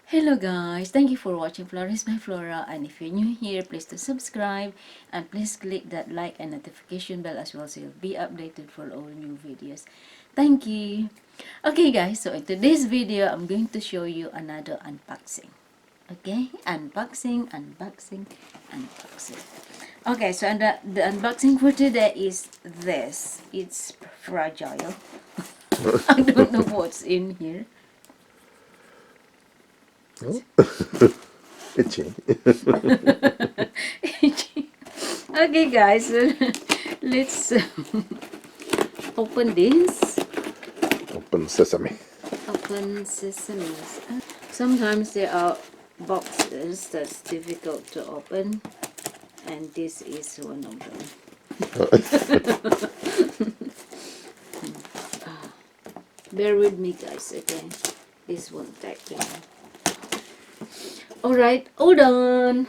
Hello guys, thank you for watching Flourish by Flora, and if you're new here, please do subscribe and please click that like and notification bell as well so you'll be updated for all new videos. Thank you. Okay guys, so in today's video, I'm going to show you another unboxing. Okay, unboxing. Okay, so the unboxing for today is this. It's fragile. I don't know what's in here. Oh. Itchy. Okay guys, so let's open this. Open sesame. Open sesame. Sometimes there are boxes that's difficult to open, and this is one of them. Bear with me guys, okay? This won't take long. Alright, hold on.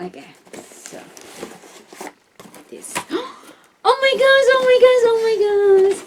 Okay, so this. Oh my gosh, oh my gosh, oh my gosh.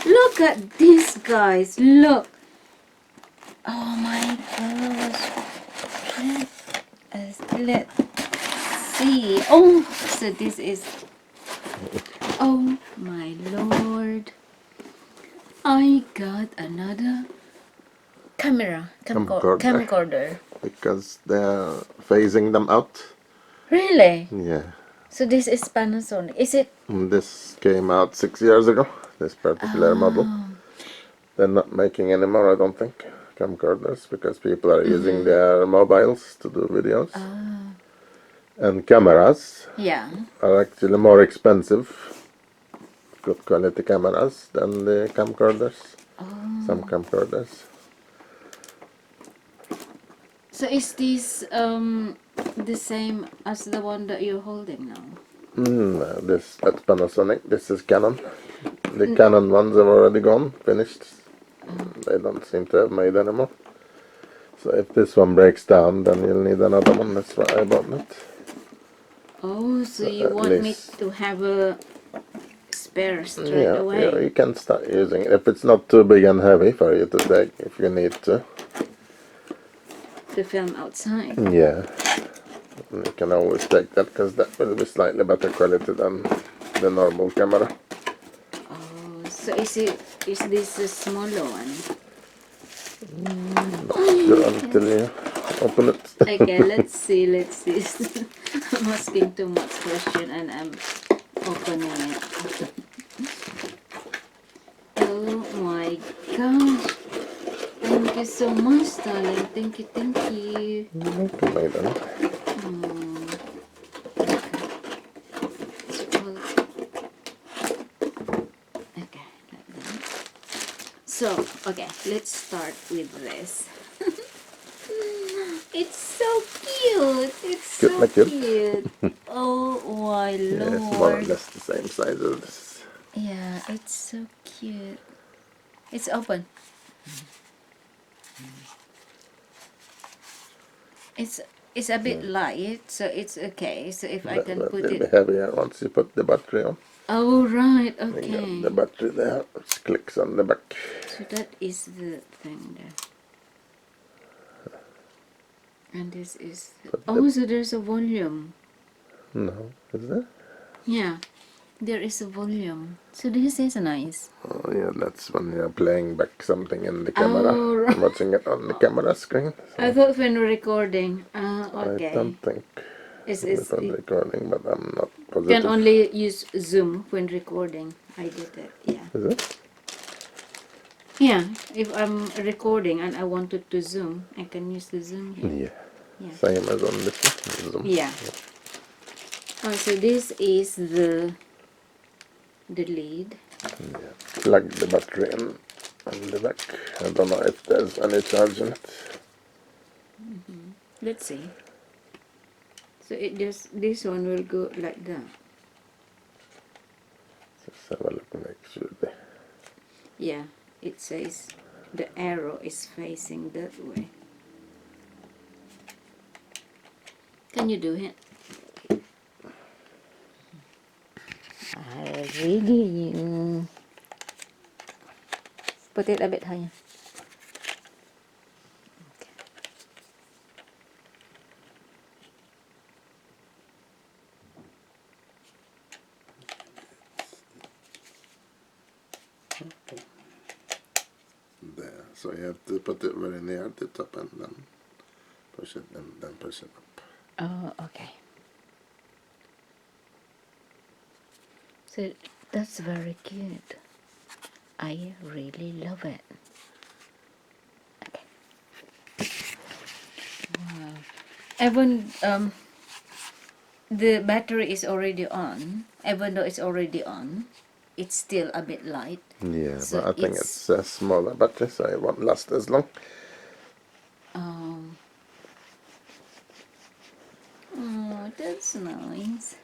Look at this guys, look. Oh my gosh. Let's see. Oh, so this is. Oh my lord. I got another camcorder. Because they're phasing them out. Really? Yeah. So this is Panasonic. Is it? This came out 6 years ago. This particular model. They're not making anymore, I don't think, camcorders, because people are using their mobiles to do videos. And cameras Yeah. are actually more expensive. Good quality cameras than the camcorders. Some camcorders. So is this the same as the one that you're holding now? That's Panasonic. This is Canon. The Canon ones have already gone, finished. They don't seem to have made anymore. So if this one breaks down, then you'll need another one. That's why I bought it. Oh, so you want me to have a spare straight away? Yeah, you can start using it. If it's not too big and heavy for you to take, if you need to. To film outside? Yeah. And you can always take that, because that will be slightly better quality than the normal camera. Oh, so is this a smaller one? Sure, until you open it. Okay, let's see. I'm asking too much question and I'm opening it. Oh my gosh. Thank you so much, darling. Thank you. Okay, then. Well, okay, like that. So, okay, let's start with this. It's so cute. It's Cute, so like cute. cute. Oh my Yeah, it's more or lord. less the same size as this. Yeah, it's so cute. It's open. It's a bit light, so it's okay. So if I can That put will be it. heavier once you put the battery on. Oh right, You got okay. the battery there, which clicks on the back. So that is the thing there. And this is. Oh, so there's a volume. No, is there? Yeah, there is a volume. So this is nice. Oh yeah, that's when you're playing back something in the camera. Oh, right. I'm watching it on the camera screen. So I thought when recording. Okay. I don't think It's it's on recording, but I'm not you positive. can only use Zoom when recording. I did it. Yeah. Is it? Yeah. If I'm recording and I wanted to zoom, I can use the Zoom here. Yeah. Yeah. Same as on this one. Zoom. Yeah. Oh, so this is the lead. Yeah. Plug the battery in on the back. I don't know if there's any charge in it. Let's see. So this one will go like that. Just have a look and make sure the Yeah. It says the arrow is facing that way. Can you do it? Really? Put it a bit higher. So you have to put it very near the top and then push it and then push it up. Oh, okay. So that's very good. I really love it. Okay. Wow. Even the battery is already on. Even though it's already on, it's still a bit light. Yeah, So but I think it's a smaller battery, so it won't last as long. Oh, that's nice.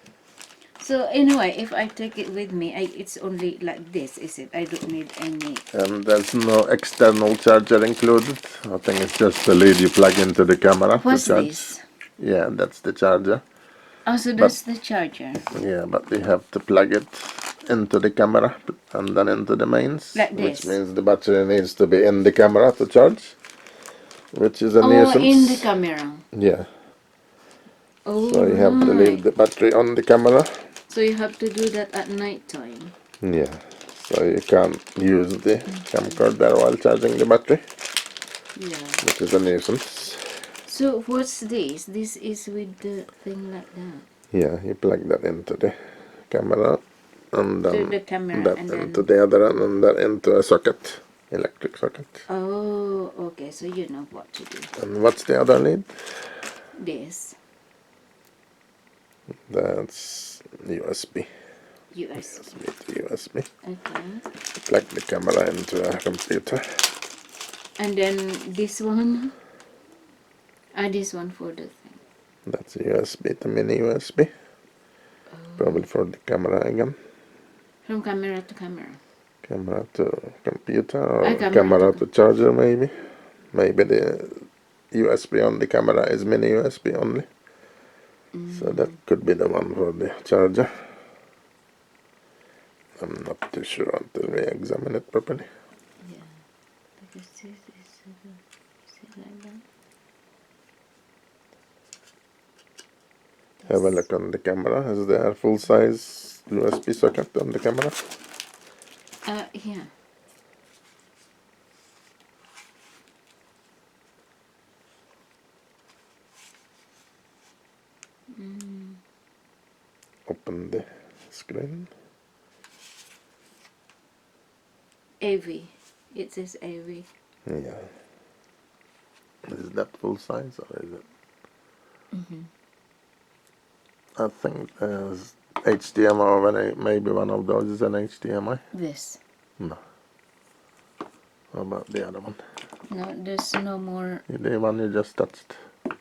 So anyway, if I take it with me, it's only like this, is it? I don't need any. And there's no external charger included. I think it's just the lead you plug into the camera What's to charge. this? Yeah, that's the charger. Oh, so that's the charger. Yeah, but we have to plug it into the camera and then into the mains. Like Which this. means the battery needs to be in the camera to charge. Which is a nuisance. In the camera. Yeah. Oh, So you have to leave the battery on the camera. So you have to do that at night time. Yeah. So you can't use the camcorder while charging the battery. Yeah. Which is a nuisance. So what's this? This is with the thing like that. Yeah, you plug that into the camera and then To the camera that and into then. the other end and that into a socket, electric socket. Oh, okay. So you know what to do. And what's the other lead? This. That's USB. US. USB to USB. Okay. Plug the camera into a computer. And then this one. This one for the thing. That's a USB to mini USB. Probably for the camera again. From camera to camera. Camera to computer or camera to charger maybe. Maybe the USB on the camera is mini USB only. So that could be the one for the charger. I'm not too sure until we examine it properly. Yeah. Because this is it like that? Have a look on the camera. Is there a full-size USB socket on the camera? Yeah. Open the screen. AV. It says AV. Yeah. Is that full-size or is it? I think there's HDMI, maybe one of those is an HDMI. This. No. How about the other one? No, there's no more. The one you just touched?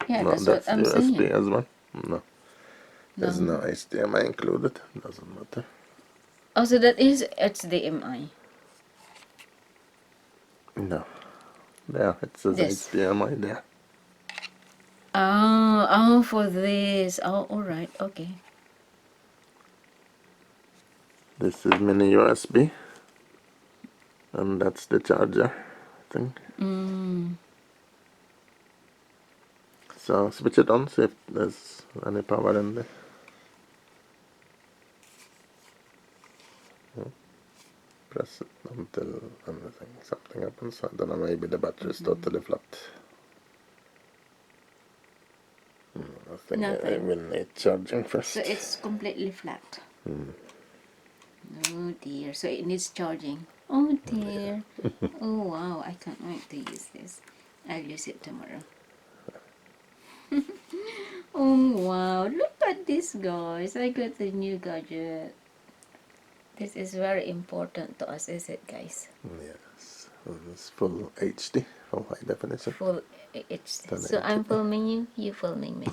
Yeah, No, that's that's what I'm USB saying. as well. No. There's No. no HDMI included. Doesn't matter. Also, that is HDMI. No. There, it says This. HDMI there. Oh, for this. Oh, alright, okay. This is mini USB. And that's the charger, I think. So switch it on, see if there's any power in there. Press it until something happens. I don't know, maybe the battery is totally flat. I think I will need charging first. So it's completely flat. Oh dear. So it needs charging. Oh dear. Oh wow. I can't wait to use this. I'll use it tomorrow. Oh wow. Look at this, guys. I got the new gadget. This is very important to us, is it, guys? Yes. It's full HD, full high definition. Full HD. 1080. So I'm filming you, you filming me.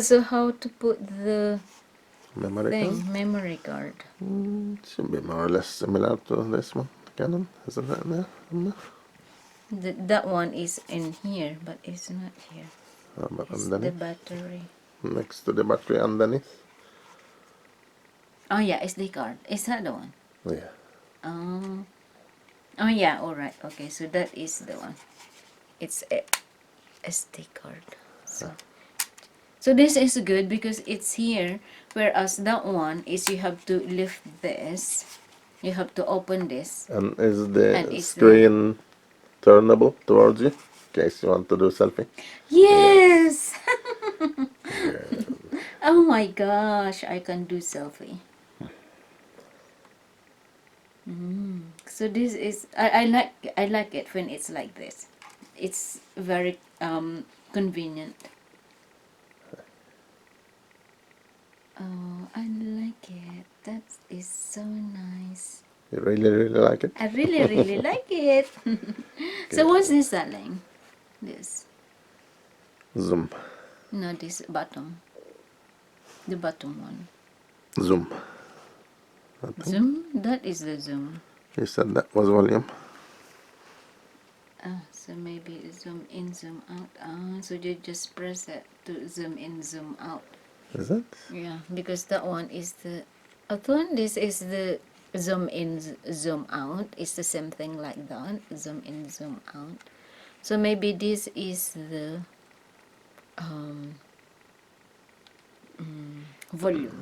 So how to put the Memory card? memory card? Should be more or less similar to this one. Canon, isn't that there? That one is in here, but it's not here. But It's the underneath, battery. next to the battery underneath. Oh yeah, SD card. Is that the one? Yeah. Oh yeah, alright. Okay, so that is the one. It's a SD card. So this is good because it's here, whereas that one is you have to lift this You have to open this, And is and the it's there. screen turnable towards you in case you want to do selfie? Yes! Yeah. Oh my gosh, I can do selfie. So this is I like it when it's like this. It's very convenient. Oh, I like it. That is so nice. You really like it? I really like it. So what's this, darling? This. Zoom. No, this bottom. The bottom one. Zoom. Zoom? That is the zoom. You said that was volume. Ah, so maybe zoom in, zoom out. Ah, so you just press it to zoom in, zoom out. Is it? Yeah, because that one is the. I thought this is the zoom in, zoom out. It's the same thing like that. Zoom in, zoom out. So maybe this is the volume.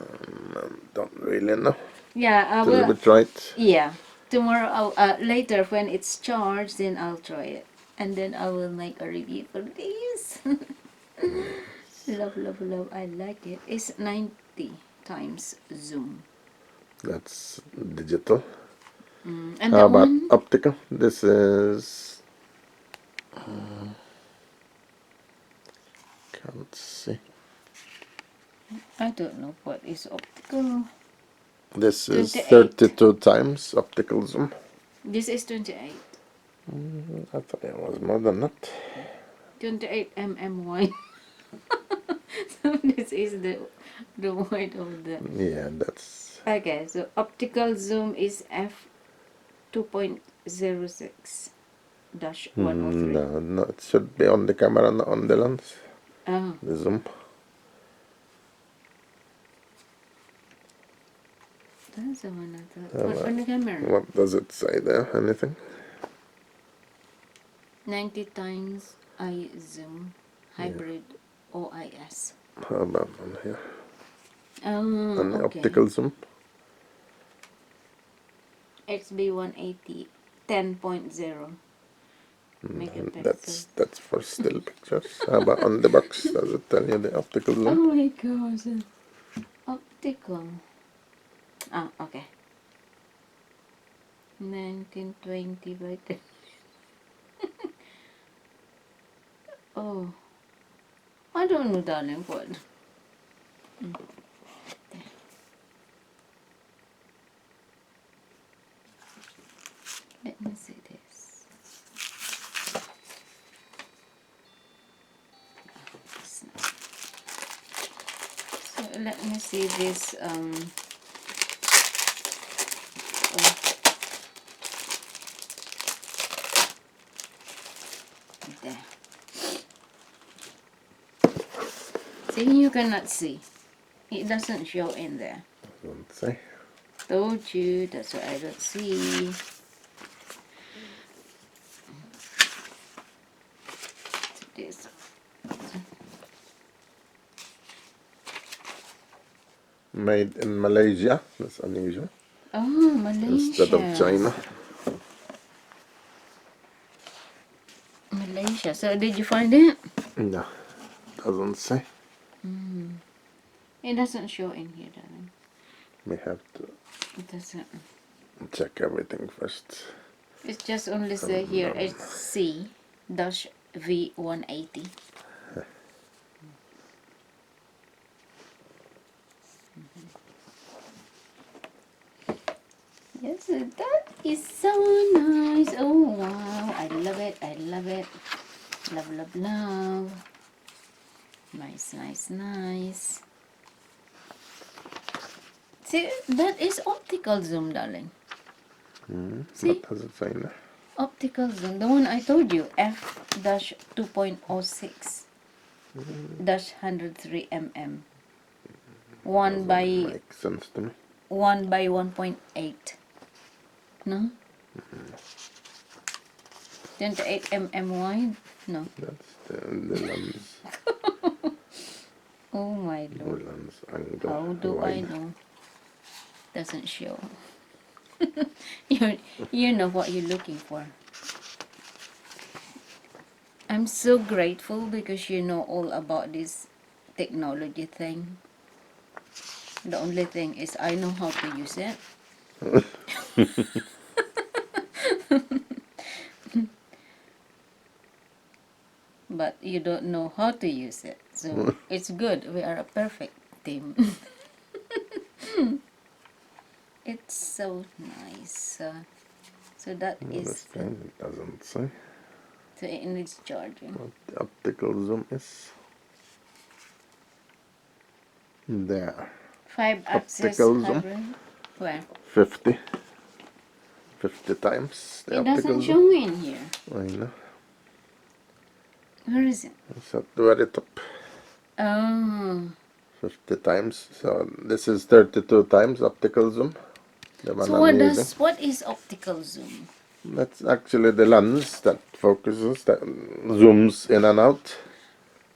Don't really know. Yeah, I Till will. we try it. Yeah, tomorrow. Later when it's charged, then I'll try it, and then I will make a review for this. Love. I like it. It's 90 times zoom. That's digital. And How that about one, optical? This is... can't see. I don't know what is optical. This is 28. 32 times optical zoom. This is 28. I thought it was more than that. 28 wide. So this is the wide of the. Yeah, that's... Okay, so optical zoom is f 2.06 dash 103. No, it should be on the camera, not on the lens. Oh, The zoom. that's the one I thought. What on the camera? What does it say there? Anything? 90 times I zoom hybrid OIS. How about on here? Oh, On the okay. optical zoom? HB180 10.0 megapixel. That's for still pictures. How about on the box? Does it tell you the optical Oh zoom? my gosh. Optical. Ah, okay. 1920 by 10. Oh, I don't know, darling, what. Let me see this. It's not. So let me see this. Oh, there. See, you cannot see. It doesn't show in there. Don't say. Told you, that's why I don't see. This. Made in Malaysia. That's unusual. Oh, Malaysia. Instead of China. Malaysia. So did you find it? No, doesn't say. It doesn't show in here, darling. We have to It doesn't. check everything first. It's just only say here HC-V180. Yes, that is so nice. Oh wow, I love it. I love it. Love. Nice. See, that is optical zoom, darling. See? What does it say there? Optical zoom, the one I told you, f-2.06 dash 103 mm. 1 by Makes sense to me. 1 by 1.8. No? 28 mm wide? No. That's the lens. Oh my The lord. lens angle. How do I wide. know? Doesn't show. You know what you're looking for. I'm so grateful because you know all about this technology thing. The only thing is I know how to use it. But you don't know how to use it. So it's good. We are a perfect team. It's so nice. So that This is thing it doesn't say so it needs charging. what the optical zoom is. There. 5-axis Optical zoom. hybrid. Where? 50 times the It optical doesn't zoom. show me in here. I know. Where is it? It's at the very top. Oh. 50 times. So this is 32 times optical zoom. The one So I'm using. what is optical zoom? That's actually the lens that focuses, that zooms in and out.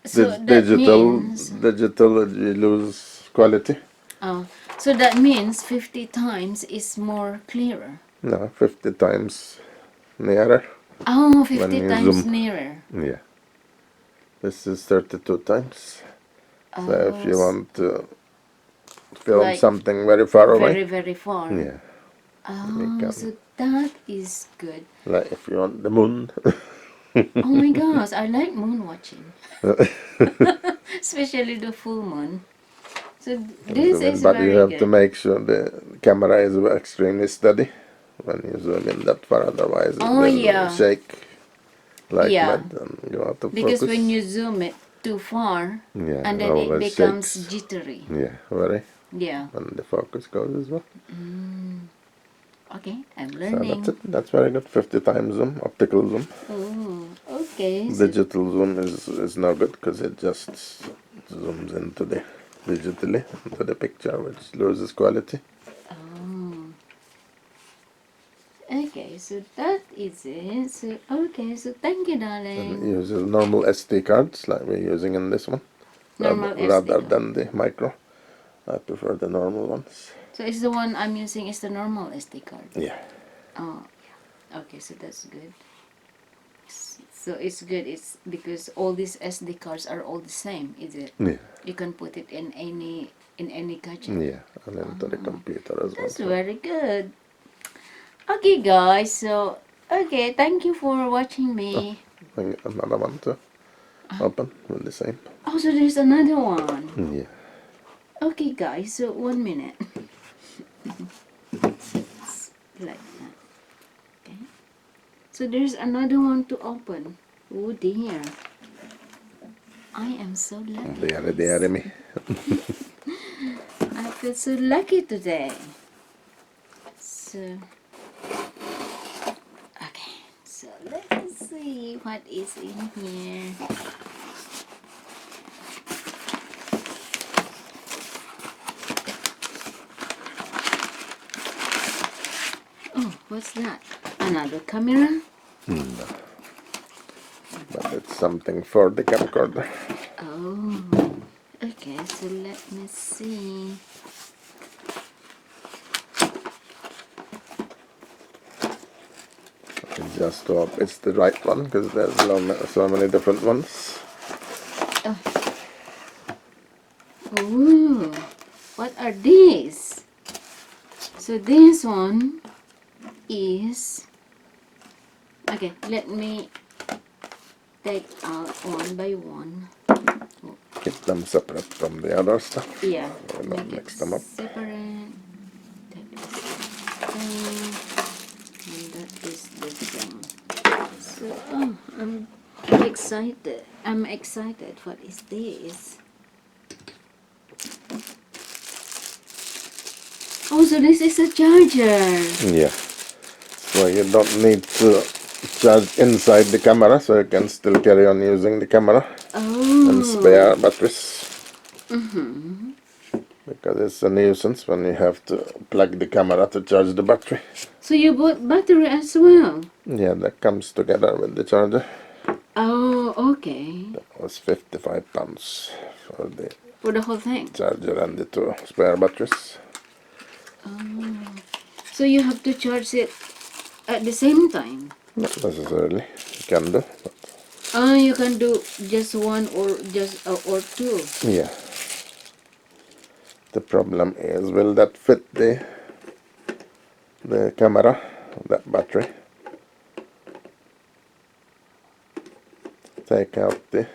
So that Digital, means you lose quality. oh, so that means 50 times is more clearer. No, 50 times nearer. Oh, When 50 you times zoom. nearer. Yeah. This is 32 times. So if you want to film Like something very far away, very far. yeah, you Oh, can. so that is good. Like if you want the moon. Oh my gosh, I like moon watching. Especially the full moon. So this is But you very have to good. make sure the camera is extremely steady when you zoom in that far, otherwise it Oh will yeah. shake like Yeah. mad and go out of Because focus. when you zoom it too far, Yeah, and it then it always becomes shakes. jittery. Yeah, very. Yeah. And the focus goes as well. Okay, I'm So learning. that's it. That's very good. 50 times zoom, optical zoom. Oh, okay. So, Digital zoom is no good because it just zooms into the digitally into the picture, which loses quality. oh. Okay, so that is it. So okay, so thank you, And it darling. uses normal SD cards like we're using in this one, Normal SD rather card. than the micro. I prefer the normal ones. So it's the one I'm using is the normal SD card. Yeah. Oh, yeah. Okay, so that's good. So it's good. It's because all these SD cards are all the same, is it? Yeah. You can put it in any gadget. Yeah, and into the computer as well. That's So. very good. Okay, guys. So okay, thank you for watching me. Another one to open with the same. Oh, so there's another one. Yeah. Okay, guys. So 1 minute. Like that. Okay. So there's another one to open. Oh dear. I am so lucky. Det är me. I feel so lucky today. So, okay. So let's see what is in here. Oh, what's that? Another camera? No. But it's something for the camcorder. Oh, okay. So let me see. It's just to hope it's the right one because there's so many different ones. Oh. Ooh, what are these? So this one is okay. Let me take out one by one. Keep them separate from the other stuff. Yeah, So make don't it mix them up. separate. That is the thing, and that is the thing. So, oh, I'm excited. I'm excited. What is this? Oh, so this is a charger. Yeah. So you don't need to charge inside the camera, so you can still carry on using the camera and Oh. spare batteries. Because it's a nuisance when you have to plug the camera to charge the battery. So you bought battery as well? Yeah, that comes together with the charger. Oh, okay. That was £55 for the For the whole thing. charger and the two spare batteries. Oh. So you have to charge it at the same time. Not necessarily. You can do, but You can do just one or just or two. yeah. The problem is, will that fit the camera, that battery? Take out the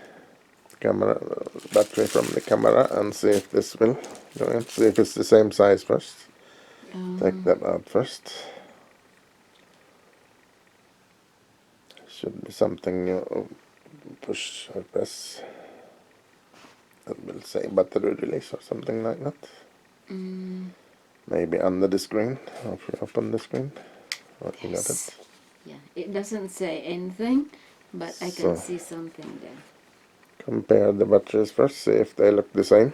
camera battery from the camera and see if this will go in. See if it's the same size first. Take that out first. Should be something you push or press that will say battery release or something like that. Maybe under the screen, or if you open the screen. Oh, you got it. Yeah, it doesn't say anything, but I can see something there. Compare the batteries first, see if they look the same.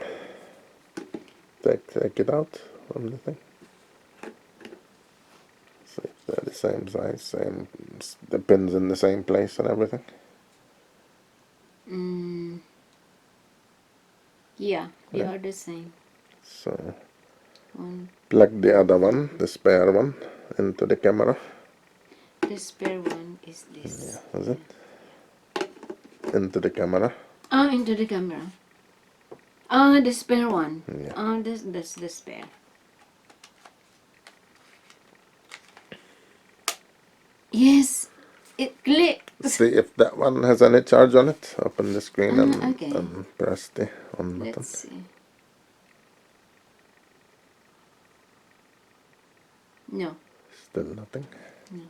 Take it out from the thing. See if they're the same size, the pins in the same place and everything. Yeah, they are the same. So One. plug the other one, the spare one, into the camera. The spare one is this. Yeah, is it? Into the camera. Into the camera. The spare one. Yeah. That's the spare. Yes, it clicks. See if that one has any charge on it. Open the screen Okay. and press the on button. Let's see. No. Still nothing. No.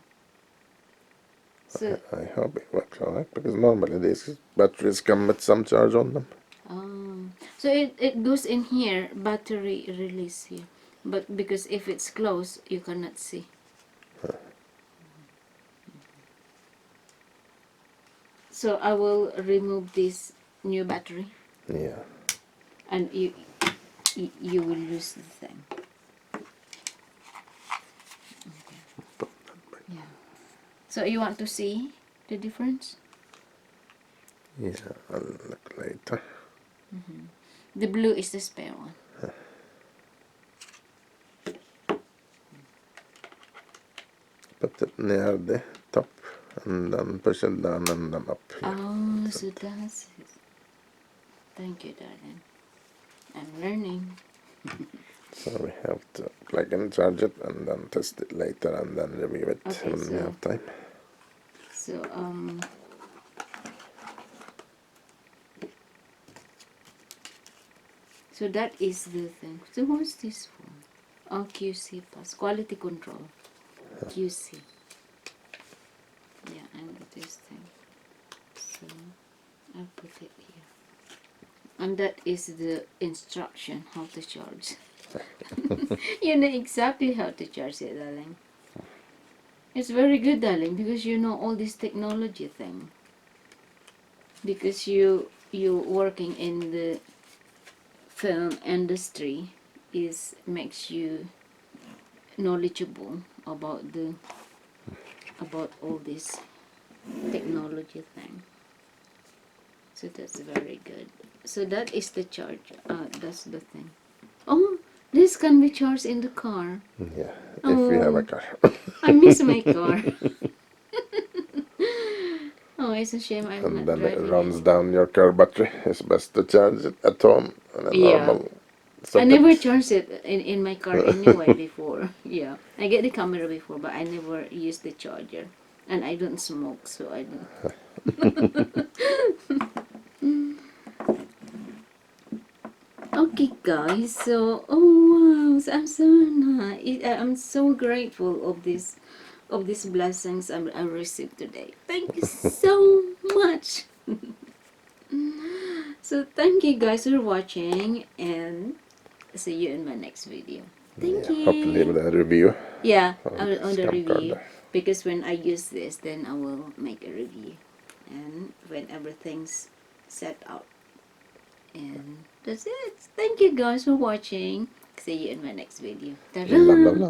So, I hope it works alright, because normally these batteries come with some charge on them. so it goes in here, battery release here. But because if it's closed, you cannot see. So I will remove this new battery, Yeah. and you will use the thing. Yeah. So you want to see the difference? Yeah, I'll look later. The blue is the spare one. Put it near the top and then push it down and then up here. So that's it. Thank you, darling. I'm learning. So we have to plug and charge it and then test it later and then review it Okay, when we have time. So so that is the thing. So what's this for? Oh, QC pass, quality control. QC. Yeah, and this thing. So I'll put it here. And that is the instruction how to charge. You know exactly how to charge it, darling. It's very good, darling, because you know all this technology thing. Because you working in the film industry makes you knowledgeable about all this technology thing. So that's very good. So that is the charge. That's the thing. Oh, this can be charged in the car. Yeah, if you have a car. I miss my car. Oh, it's a shame I'm And not then it driving runs it. down your car battery. It's best to charge it at home on a Yeah. normal I socket. never charged it in my car anyway before. Yeah, I get the camera before, but I never use the charger. And I don't smoke, so I don't. Okay, guys. So, oh wow, so I'm so nice. I'm so grateful of these blessings I received today. Thank you so much. So thank you guys for watching, and see you in my next video. Thank you. Hopefully with a review. Yeah, on on the review. Camcorder. Because when I use this, then I will make a review. And when everything's set out. And that's it. Thank you guys for watching. See you in my next video. Ta-da! Love, love, love.